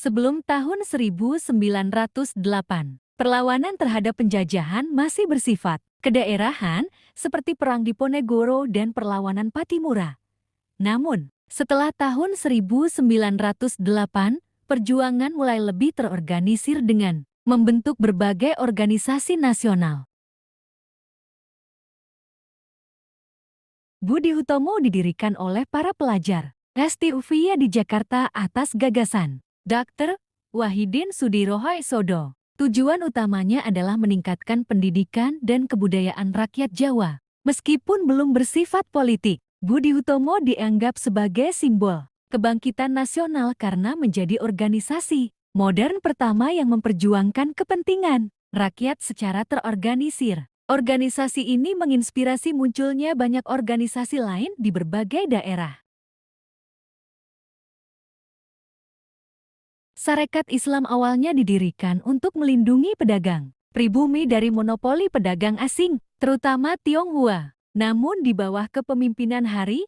Sebelum tahun 1908, perlawanan terhadap penjajahan masih bersifat kedaerahan seperti Perang Diponegoro dan perlawanan Patimura. Namun, setelah tahun 1908, perjuangan mulai lebih terorganisir dengan membentuk berbagai organisasi nasional. Budi Utomo didirikan oleh para pelajar Ngesti Uvia di Jakarta atas gagasan Dr. Wahidin Sudirohoesodo. Tujuan utamanya adalah meningkatkan pendidikan dan kebudayaan rakyat Jawa. Meskipun belum bersifat politik, Budi Utomo dianggap sebagai simbol kebangkitan nasional karena menjadi organisasi modern pertama yang memperjuangkan kepentingan rakyat secara terorganisir. Organisasi ini menginspirasi munculnya banyak organisasi lain di berbagai daerah. Sarekat Islam awalnya didirikan untuk melindungi pedagang pribumi dari monopoli pedagang asing, terutama Tionghoa. Namun di bawah kepemimpinan Hari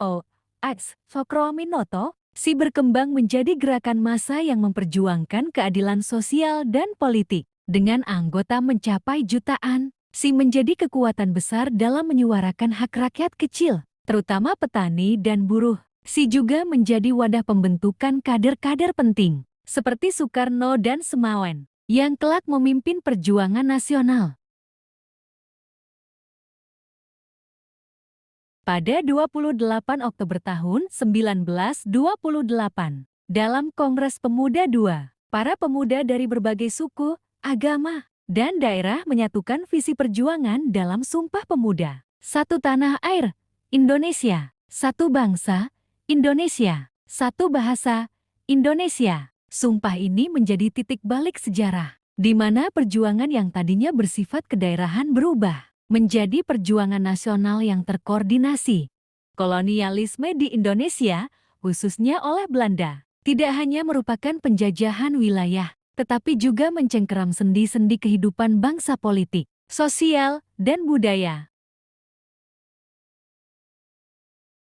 O.X. Sokroaminoto, Si berkembang menjadi gerakan massa yang memperjuangkan keadilan sosial dan politik. Dengan anggota mencapai jutaan, Si menjadi kekuatan besar dalam menyuarakan hak rakyat kecil, terutama petani dan buruh. Si juga menjadi wadah pembentukan kader-kader penting, seperti Soekarno dan Semawan, yang kelak memimpin perjuangan nasional. Pada 28 Oktober tahun 1928, dalam Kongres Pemuda II, para pemuda dari berbagai suku, agama, dan daerah menyatukan visi perjuangan dalam Sumpah Pemuda. Satu tanah air, Indonesia. Satu bangsa, Indonesia. Satu bahasa, Indonesia. Sumpah ini menjadi titik balik sejarah, di mana perjuangan yang tadinya bersifat kedaerahan berubah menjadi perjuangan nasional yang terkoordinasi. Kolonialisme di Indonesia, khususnya oleh Belanda, tidak hanya merupakan penjajahan wilayah, tetapi juga mencengkeram sendi-sendi kehidupan bangsa politik, sosial, dan budaya.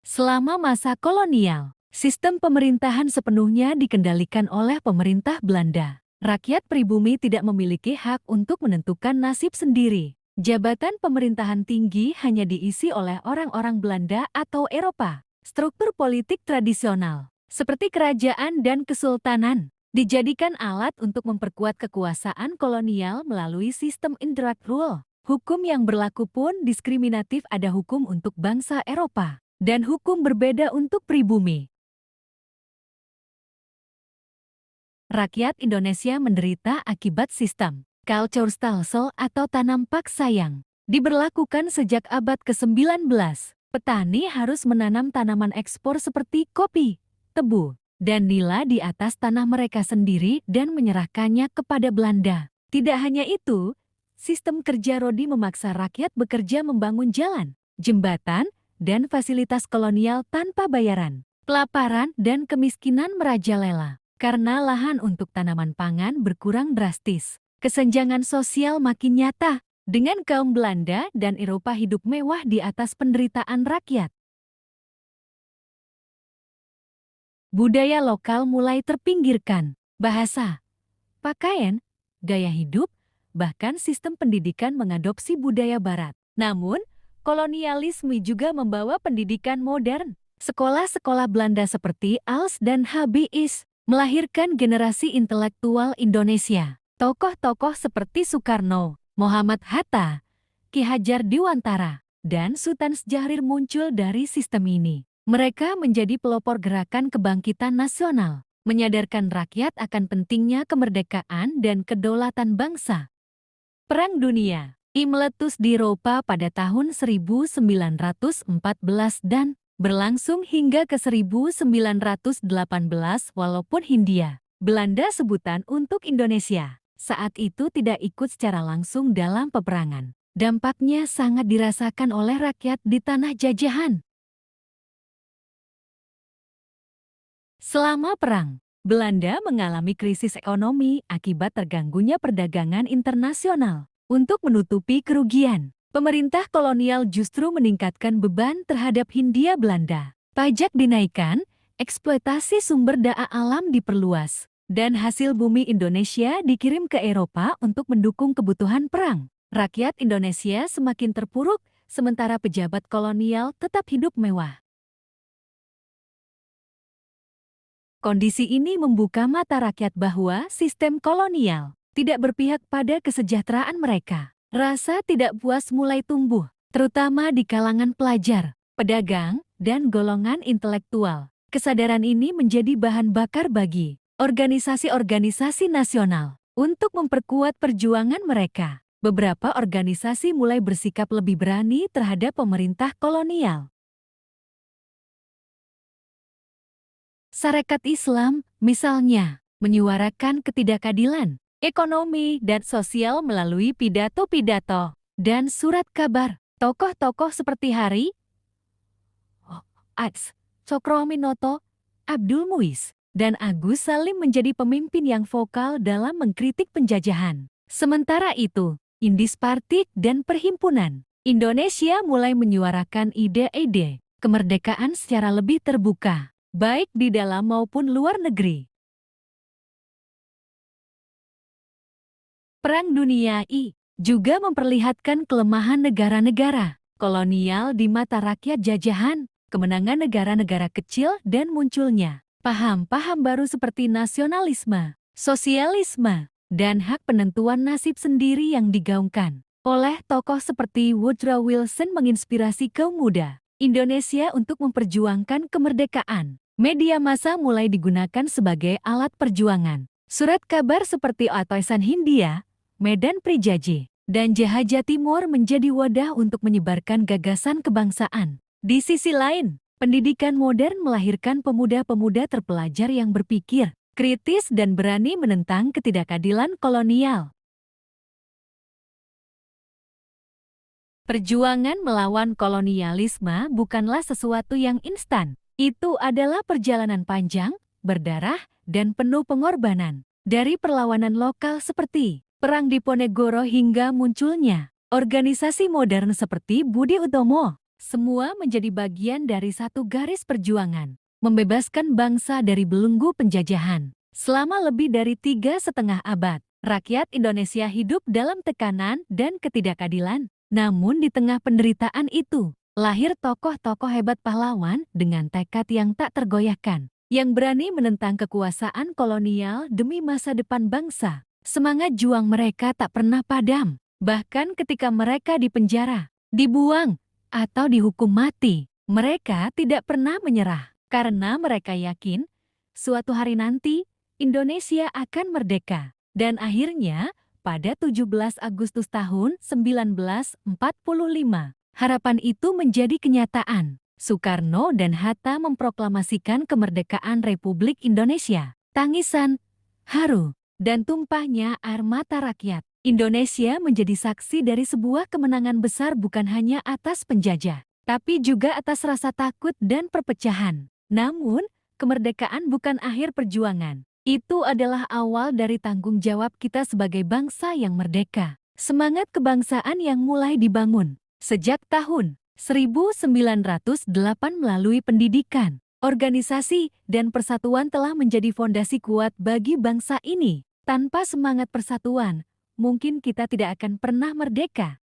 Selama masa kolonial, sistem pemerintahan sepenuhnya dikendalikan oleh pemerintah Belanda. Rakyat pribumi tidak memiliki hak untuk menentukan nasib sendiri. Jabatan pemerintahan tinggi hanya diisi oleh orang-orang Belanda atau Eropa. Struktur politik tradisional, seperti kerajaan dan kesultanan, dijadikan alat untuk memperkuat kekuasaan kolonial melalui sistem indirect rule. Hukum yang berlaku pun diskriminatif, ada hukum untuk bangsa Eropa dan hukum berbeda untuk pribumi. Rakyat Indonesia menderita akibat sistem Kulturstelsel atau tanam paksa yang diberlakukan sejak abad ke-19. Petani harus menanam tanaman ekspor seperti kopi, tebu, dan nila di atas tanah mereka sendiri dan menyerahkannya kepada Belanda. Tidak hanya itu, sistem kerja rodi memaksa rakyat bekerja membangun jalan, jembatan, dan fasilitas kolonial tanpa bayaran. Kelaparan dan kemiskinan merajalela karena lahan untuk tanaman pangan berkurang drastis. Kesenjangan sosial makin nyata, dengan kaum Belanda dan Eropa hidup mewah di atas penderitaan rakyat. Budaya lokal mulai terpinggirkan. Bahasa, pakaian, gaya hidup, bahkan sistem pendidikan mengadopsi budaya Barat. Namun, kolonialisme juga membawa pendidikan modern. Sekolah-sekolah Belanda seperti ALS dan HBS melahirkan generasi intelektual Indonesia. Tokoh-tokoh seperti Soekarno, Muhammad Hatta, Ki Hajar Dewantara, dan Sultan Syahrir muncul dari sistem ini. Mereka menjadi pelopor gerakan kebangkitan nasional, menyadarkan rakyat akan pentingnya kemerdekaan dan kedaulatan bangsa. Perang Dunia meletus di Eropa pada tahun 1914 dan berlangsung hingga ke 1918 walaupun Hindia Belanda sebutan untuk Indonesia saat itu tidak ikut secara langsung dalam peperangan. Dampaknya sangat dirasakan oleh rakyat di tanah jajahan. Selama perang, Belanda mengalami krisis ekonomi akibat terganggunya perdagangan internasional. Untuk menutupi kerugian, pemerintah kolonial justru meningkatkan beban terhadap Hindia Belanda. Pajak dinaikkan, eksploitasi sumber daya alam diperluas, Dan hasil bumi Indonesia dikirim ke Eropa untuk mendukung kebutuhan perang. Rakyat Indonesia semakin terpuruk, sementara pejabat kolonial tetap hidup mewah. Kondisi ini membuka mata rakyat bahwa sistem kolonial tidak berpihak pada kesejahteraan mereka. Rasa tidak puas mulai tumbuh, terutama di kalangan pelajar, pedagang, dan golongan intelektual. Kesadaran ini menjadi bahan bakar bagi organisasi-organisasi nasional untuk memperkuat perjuangan mereka. Beberapa organisasi mulai bersikap lebih berani terhadap pemerintah kolonial. Sarekat Islam, misalnya, menyuarakan ketidakadilan ekonomi dan sosial melalui pidato-pidato dan surat kabar. Tokoh-tokoh seperti Ats, Cokroaminoto, Abdul Muiz, dan Agus Salim menjadi pemimpin yang vokal dalam mengkritik penjajahan. Sementara itu, Indis Partik dan Perhimpunan Indonesia mulai menyuarakan ide-ide kemerdekaan secara lebih terbuka, baik di dalam maupun luar negeri. Perang Dunia I juga memperlihatkan kelemahan negara-negara kolonial di mata rakyat jajahan, kemenangan negara-negara kecil, dan munculnya paham-paham baru seperti nasionalisme, sosialisme, dan hak penentuan nasib sendiri yang digaungkan oleh tokoh seperti Woodrow Wilson menginspirasi kaum muda Indonesia untuk memperjuangkan kemerdekaan. Media massa mulai digunakan sebagai alat perjuangan. Surat kabar seperti Atoisan Hindia, Medan Prijaji, dan Jahaja Timur menjadi wadah untuk menyebarkan gagasan kebangsaan. Di sisi lain, pendidikan modern melahirkan pemuda-pemuda terpelajar yang berpikir kritis dan berani menentang ketidakadilan kolonial. Perjuangan melawan kolonialisme bukanlah sesuatu yang instan. Itu adalah perjalanan panjang, berdarah, dan penuh pengorbanan. Dari perlawanan lokal seperti Perang Diponegoro hingga munculnya organisasi modern seperti Budi Utomo, semua menjadi bagian dari satu garis perjuangan, membebaskan bangsa dari belenggu penjajahan. Selama lebih dari 3,5 abad, rakyat Indonesia hidup dalam tekanan dan ketidakadilan. Namun di tengah penderitaan itu, lahir tokoh-tokoh hebat pahlawan dengan tekad yang tak tergoyahkan, yang berani menentang kekuasaan kolonial demi masa depan bangsa. Semangat juang mereka tak pernah padam, bahkan ketika mereka dipenjara, dibuang, atau dihukum mati, mereka tidak pernah menyerah, karena mereka yakin suatu hari nanti Indonesia akan merdeka. Dan akhirnya, pada 17 Agustus tahun 1945, harapan itu menjadi kenyataan. Soekarno dan Hatta memproklamasikan kemerdekaan Republik Indonesia. Tangisan, haru, dan tumpahnya air mata rakyat Indonesia menjadi saksi dari sebuah kemenangan besar bukan hanya atas penjajah, tapi juga atas rasa takut dan perpecahan. Namun, kemerdekaan bukan akhir perjuangan. Itu adalah awal dari tanggung jawab kita sebagai bangsa yang merdeka. Semangat kebangsaan yang mulai dibangun sejak tahun 1908 melalui pendidikan, organisasi, dan persatuan telah menjadi fondasi kuat bagi bangsa ini. Tanpa semangat persatuan, mungkin kita tidak akan pernah merdeka.